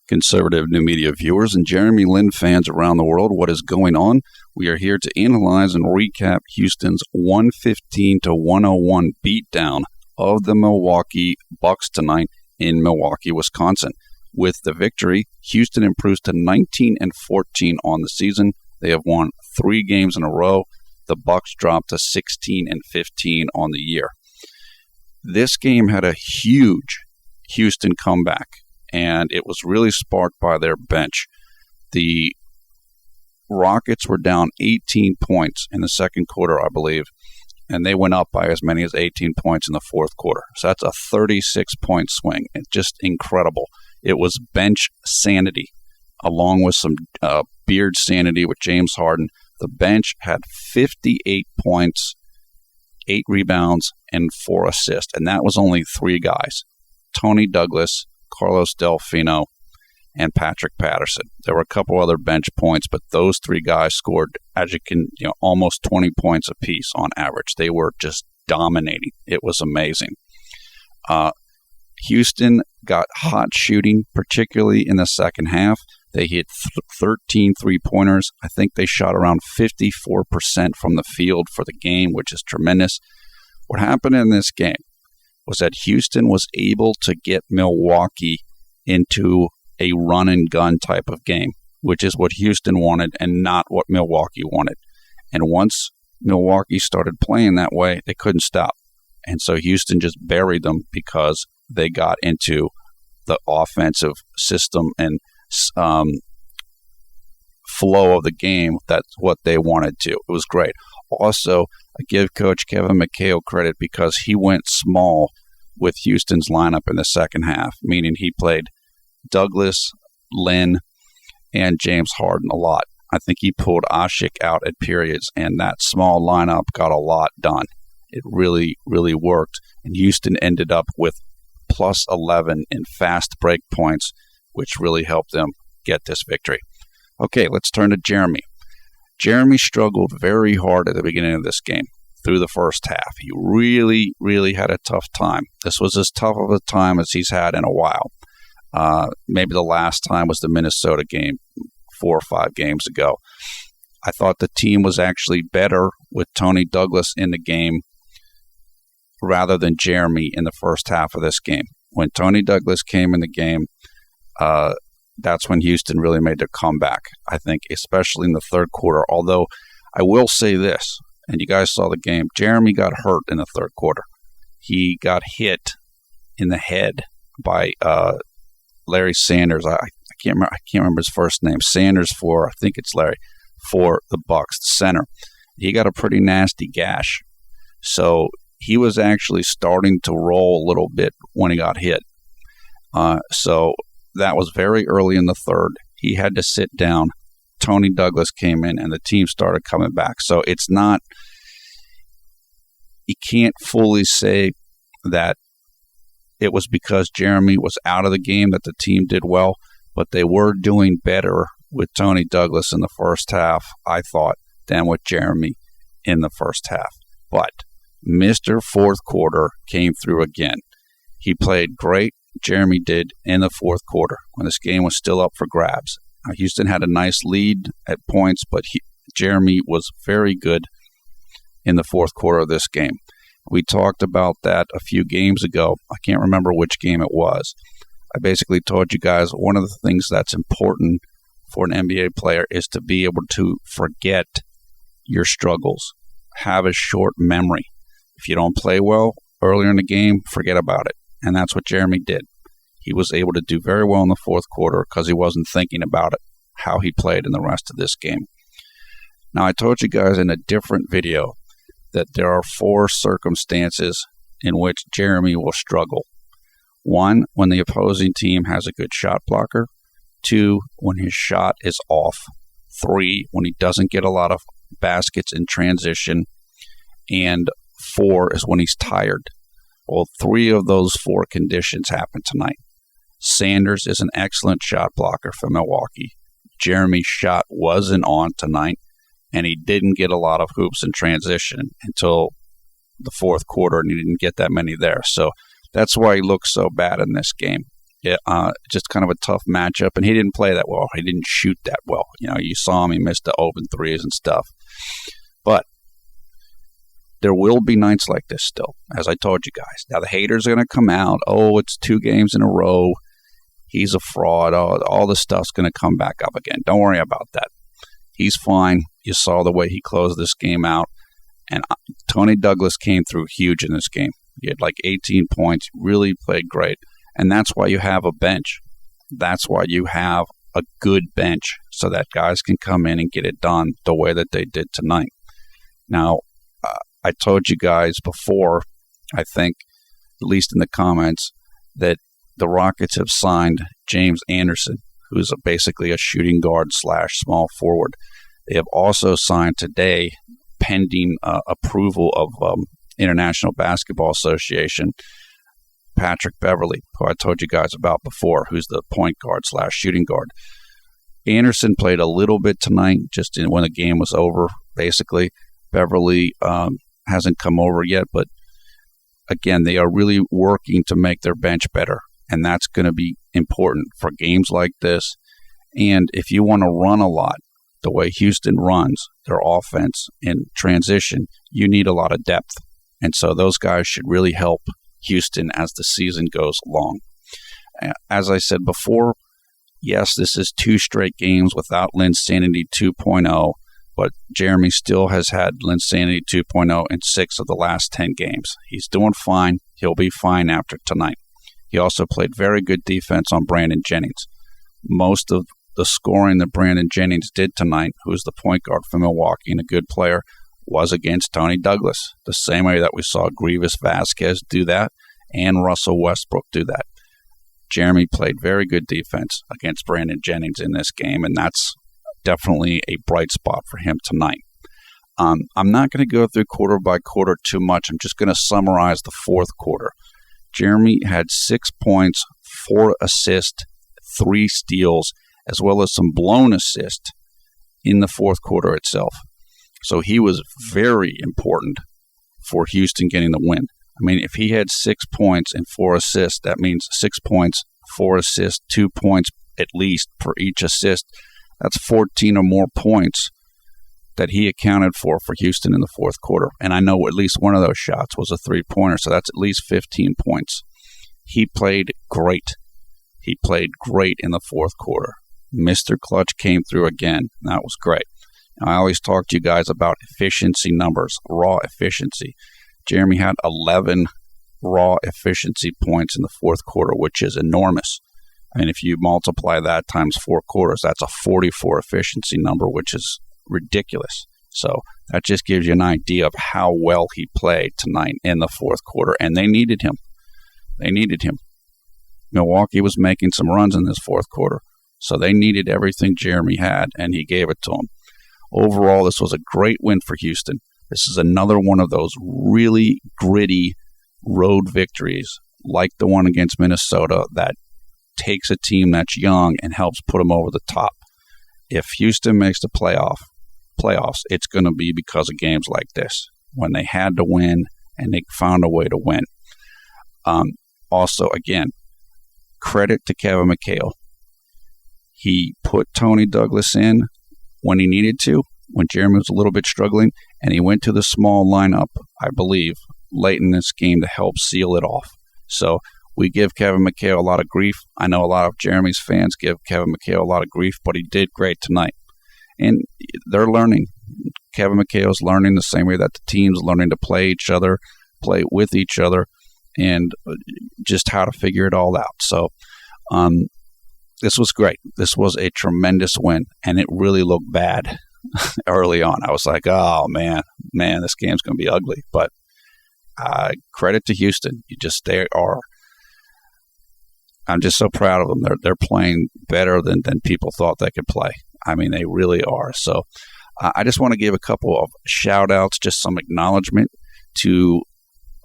Conservative new media viewers and Jeremy Lin fans around the world, what is going on? We are here to analyze and recap Houston's 115-101 beatdown of the Milwaukee Bucks tonight in Milwaukee, Wisconsin. With the victory, Houston improves to 19-14 on the season. They have won 3 games in a row. The Bucks dropped to 16-15 on the year. This game had a huge Houston comeback, and it was really sparked by their bench. The Rockets were down 18 points in the second quarter, I believe, and they went up by as many as 18 points in the fourth quarter. So that's a 36-point swing. It's just incredible. It was bench sanity, along with some beard sanity with James Harden. The bench had 58 points, 8 rebounds, and 4 assists, and that was only 3 guys: Tony Douglas, Carlos Delfino, and Patrick Patterson. There were a couple other bench points, but those 3 guys scored, as you can, almost 20 points apiece on average. They were just dominating. It was amazing. Houston got hot shooting, particularly in the second half. They hit 13 three-pointers. I think they shot around 54% from the field for the game, which is tremendous. What happened in this game was that Houston was able to get Milwaukee into a run-and-gun type of game, which is what Houston wanted and not what Milwaukee wanted. And once Milwaukee started playing that way, they couldn't stop. And so Houston just buried them because they got into the offensive system and flow of the game. That's what they wanted to. It was great. Also, I give Coach Kevin McHale credit because he went small with Houston's lineup in the second half, meaning he played Douglas, Lin, and James Harden a lot. I think he pulled Ashik out at periods, and that small lineup got a lot done. It really, really worked, and Houston ended up with plus 11 in fast break points, which really helped them get this victory. Okay, let's turn to Jeremy. Jeremy struggled very hard at the beginning of this game through the first half. He really, really had a tough time. This was as tough of a time as he's had in a while. Maybe the last time was the Minnesota game 4 or 5 games ago. I thought the team was actually better with Tony Douglas in the game rather than Jeremy in the first half of this game. When Tony Douglas came in the game, that's when Houston really made their comeback, I think, especially in the third quarter. Although I will say this, and you guys saw the game, Jeremy got hurt in the third quarter. He got hit in the head by Larry Sanders. I can't remember his first name. Sanders I think it's Larry, for the Bucks, the center. He got a pretty nasty gash. So he was actually starting to roll a little bit when he got hit. So that was very early in the third. He had to sit down. Tony Douglas came in, and the team started coming back. So it's not – you can't fully say that it was because Jeremy was out of the game that the team did well, but they were doing better with Tony Douglas in the first half, I thought, than with Jeremy in the first half. But Mr. Fourth Quarter came through again. He played great. Jeremy did in the fourth quarter when this game was still up for grabs. Houston had a nice lead at points, but Jeremy was very good in the fourth quarter of this game. We talked about that a few games ago. I can't remember which game it was. I basically told you guys one of the things that's important for an NBA player is to be able to forget your struggles, have a short memory. If you don't play well earlier in the game, forget about it. And that's what Jeremy did. He was able to do very well in the fourth quarter because he wasn't thinking about it, how he played in the rest of this game. Now, I told you guys in a different video that there are 4 circumstances in which Jeremy will struggle. 1, when the opposing team has a good shot blocker. 2, when his shot is off. 3, when he doesn't get a lot of baskets in transition. And 4 is when he's tired. Well, 3 of those 4 conditions happened tonight. Sanders is an excellent shot blocker for Milwaukee. Jeremy's shot wasn't on tonight, and he didn't get a lot of hoops in transition until the fourth quarter, and he didn't get that many there. So that's why he looked so bad in this game. just kind of a tough matchup, and he didn't play that well. He didn't shoot that well. You saw him; he missed the open threes and stuff. But there will be nights like this still, as I told you guys. Now the haters are going to come out. Oh, it's 2 games in a row. He's a fraud. All this stuff's going to come back up again. Don't worry about that. He's fine. You saw the way he closed this game out. And Tony Douglas came through huge in this game. He had like 18 points, really played great. And that's why you have a bench. That's why you have a good bench so that guys can come in and get it done the way that they did tonight. Now, I told you guys before, I think, at least in the comments, that the Rockets have signed James Anderson, who's basically a shooting guard / small forward. They have also signed today, pending approval of International Basketball Association, Patrick Beverley, who I told you guys about before, who's the point guard / shooting guard. Anderson played a little bit tonight, just when the game was over, basically. Beverley hasn't come over yet, but again, they are really working to make their bench better, and that's going to be important for games like this. And if you want to run a lot, the way Houston runs their offense in transition, you need a lot of depth. And so those guys should really help Houston as the season goes along. As I said before, yes, this is 2 straight games without Linsanity 2.0, but Jeremy still has had Linsanity 2.0 in 6 of the last 10 games. He's doing fine. He'll be fine after tonight. He also played very good defense on Brandon Jennings. Most of the scoring that Brandon Jennings did tonight, who's the point guard for Milwaukee and a good player, was against Tony Douglas, the same way that we saw Grievous Vasquez do that and Russell Westbrook do that. Jeremy played very good defense against Brandon Jennings in this game, and that's definitely a bright spot for him tonight. I'm not going to go through quarter by quarter too much. I'm just going to summarize the fourth quarter. Jeremy had 6 points, 4 assists, 3 steals, as well as some blown assists in the fourth quarter itself. So he was very important for Houston getting the win. I mean, if he had 6 points and 4 assists, that means 6 points, 4 assists, 2 points at least per each assist. That's 14 or more points that he accounted for Houston in the fourth quarter. And I know at least one of those shots was a 3-pointer, so that's at least 15 points. He played great. He played great in the fourth quarter. Mr. Clutch came through again. That was great. Now, I always talk to you guys about efficiency numbers, raw efficiency. Jeremy had 11 raw efficiency points in the fourth quarter, which is enormous. I mean, if you multiply that times 4 quarters, that's a 44 efficiency number, which is ridiculous. So that just gives you an idea of how well he played tonight in the fourth quarter, and they needed him. They needed him. Milwaukee was making some runs in this fourth quarter, so they needed everything Jeremy had, and he gave it to them. Overall, this was a great win for Houston. This is another one of those really gritty road victories, like the one against Minnesota, that takes a team that's young and helps put them over the top. If Houston makes the playoffs, it's going to be because of games like this, when they had to win and they found a way to win. Also, again, credit to Kevin McHale. He put Tony Douglas in when he needed to, when Jeremy was a little bit struggling, and he went to the small lineup, I believe, late in this game to help seal it off. So we give Kevin McHale a lot of grief. I know a lot of Jeremy's fans give Kevin McHale a lot of grief, but he did great tonight. And they're learning. Kevin McHale's learning the same way that the team's learning to play each other, play with each other, and just how to figure it all out. So this was great. This was a tremendous win, and it really looked bad early on. I was like, oh, man, this game's going to be ugly. But credit to Houston. I'm just so proud of them. They're playing better than people thought they could play. I mean, they really are. So I just want to give a couple of shout-outs, just some acknowledgement to,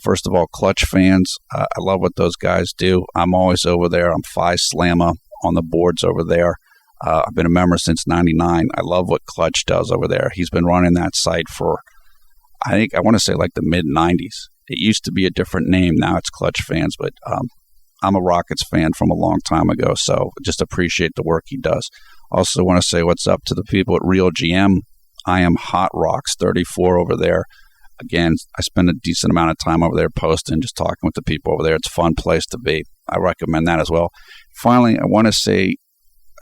first of all, Clutch fans. I love what those guys do. I'm always over there. I'm Phi Slamma on the boards over there. I've been a member since 99. I love what Clutch does over there. He's been running that site for, I want to say like the mid-90s. It used to be a different name. Now it's Clutch Fans, but I'm a Rockets fan from a long time ago, so just appreciate the work he does. Also want to say what's up to the people at Real GM. I am Hot Rocks 34 over there. Again, I spend a decent amount of time over there posting, just talking with the people over there. It's a fun place to be. I recommend that as well. Finally, I want to say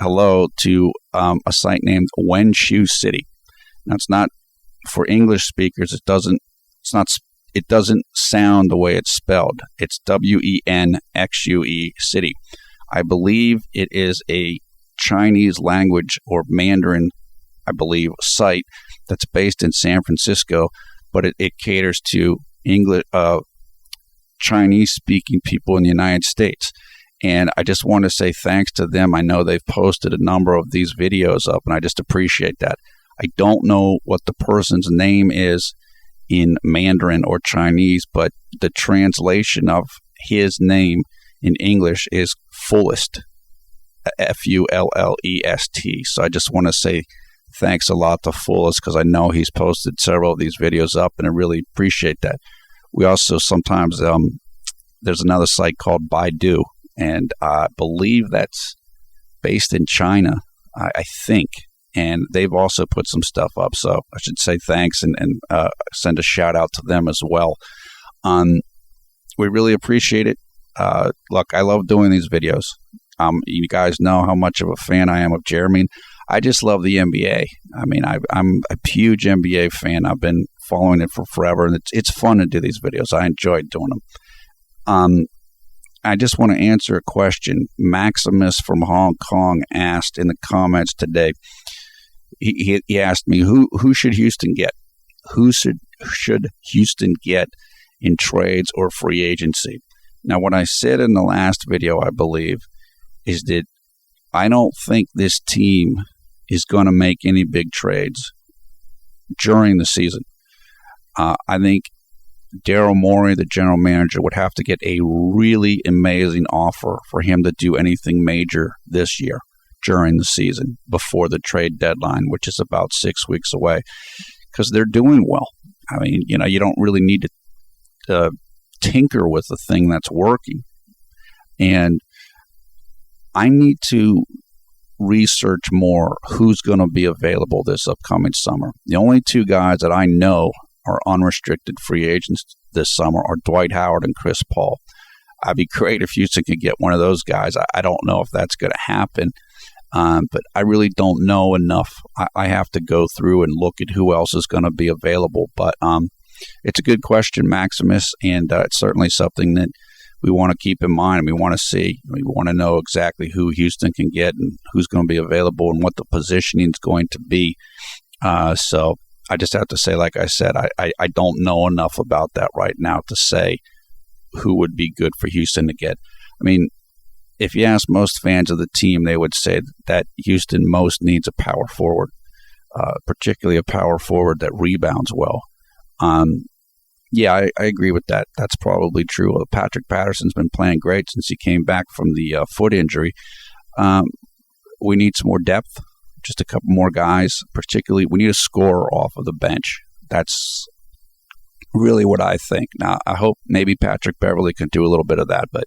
hello to a site named Wenshu City. Now, it's not for English speakers. It doesn't sound the way it's spelled. It's WENXUE City. I believe it is a Chinese language or Mandarin, I believe, site that's based in San Francisco, but it caters to English, Chinese-speaking people in the United States. And I just want to say thanks to them. I know they've posted a number of these videos up, and I just appreciate that. I don't know what the person's name is in Mandarin or Chinese, but the translation of his name in English is Fullest, Fullest. So I just want to say thanks a lot to Fullest, because I know he's posted several of these videos up, and I really appreciate that. We also sometimes, there's another site called Baidu, and I believe that's based in China, I think. And they've also put some stuff up. So I should say thanks and send a shout out to them as well. We really appreciate it. Look, I love doing these videos. You guys know how much of a fan I am of Jeremy. I just love the NBA. I mean, I'm a huge NBA fan. I've been following it for forever, and it's fun to do these videos. I enjoy doing them. I just want to answer a question Maximus from Hong Kong asked in the comments today. He asked me, who should Houston get? Who should Houston get in trades or free agency? Now, what I said in the last video, I believe, is that I don't think this team is going to make any big trades during the season. I think Daryl Morey, the general manager, would have to get a really amazing offer for him to do anything major this year during the season before the trade deadline, which is about 6 weeks away, because they're doing well. I mean, you don't really need to tinker with the thing that's working. And I need to research more who's going to be available this upcoming summer. The only two guys that I know are unrestricted free agents this summer are Dwight Howard and Chris Paul. I'd be great if Houston could get one of those guys. I don't know if that's going to happen, but I really don't know enough. I have to go through and look at who else is going to be available. But it's a good question, Maximus, and it's certainly something that we want to keep in mind and we want to see. We want to know exactly who Houston can get and who's going to be available and what the positioning is going to be. So I just have to say, like I said, I don't know enough about that right now to say who would be good for Houston to get. I mean, if you ask most fans of the team, they would say that Houston most needs a power forward, particularly a power forward that rebounds well. Yeah, I agree with that. That's probably true. Patrick Patterson's been playing great since he came back from the foot injury. We need some more depth, just a couple more guys. Particularly, we need a scorer off of the bench. That's really what I think. Now, I hope maybe Patrick Beverley can do a little bit of that, but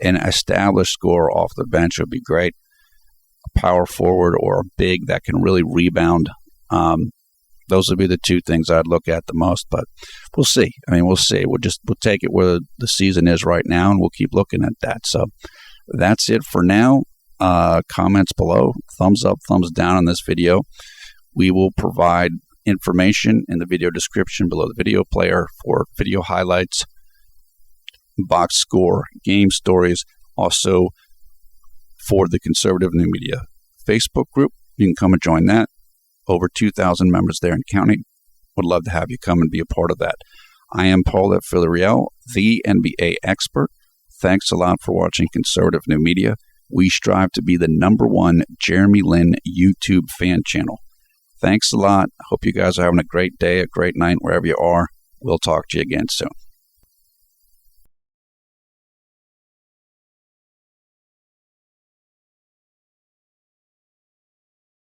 an established scorer off the bench would be great. A power forward or a big that can really rebound. Those would be the two things I'd look at the most, but we'll see. I mean, we'll see. We'll take it where the season is right now, and we'll keep looking at that. So that's it for now. Comments below, thumbs up, thumbs down on this video. We will provide information in the video description below the video player for video highlights, box score, game stories, also for the Conservative New Media Facebook group. You can come and join that. Over 2,000 members there and counting. Would love to have you come and be a part of that. I am Paul at Villarreal, the NBA expert. Thanks a lot for watching Conservative New Media. We strive to be the #1 Jeremy Lin YouTube fan channel. Thanks a lot. Hope you guys are having a great day, a great night wherever you are. We'll talk to you again soon.